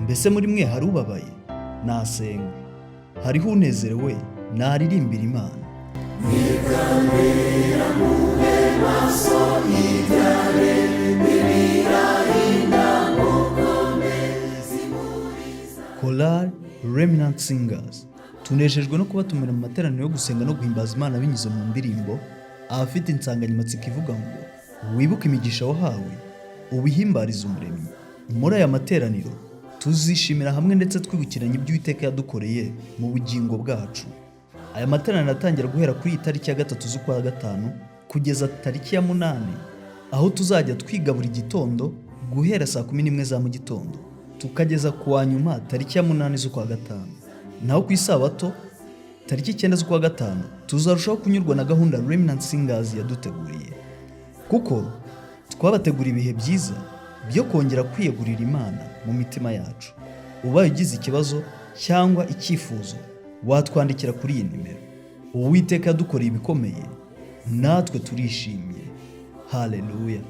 Mbese muri mwe hari ubabaye? Nasenge. Hariho unezerewe? Naririmbira Imana. Chorale Remnant Singers, tunejejwe no kubatumira mu materaniro yo gusenga no guhimbaza Imana binyuze mu ndirimbo afite insanganyamatsiko ivuga ngo wibuke imigisha wahawe ubihimbarize Umuremyi. Muri aya materaniro tuzishimira hamwe ndetse twibukiranya ibyo Uwiteka yadukoreye mu bugingo bwacu. Aya materaniro atangira guhera kuri tariki ya 3 z'ukwa gatanu kugeza tariki ya 8, aho tuzajya twiga buri gitondo guhera saa 11 za mu gitondo tukageza kuwa nyuma tariki ya 8 z'ukwa gatanu. Naho ku isabato tariki 9 z'ukwa gatanu tuzarushaho kunyurwa na gahunda Remnant Singers yaduteguriye, kuko twabategura ibihe byiza byo kongera kwiyegurira Imana mu mitima yacu. Ubaye ugize ikibazo cyangwa icyifuzo watwandikira kuri iyi nimero. Uwiteka yadukoreye ibikomeye, natwe turishimye. Haleluya.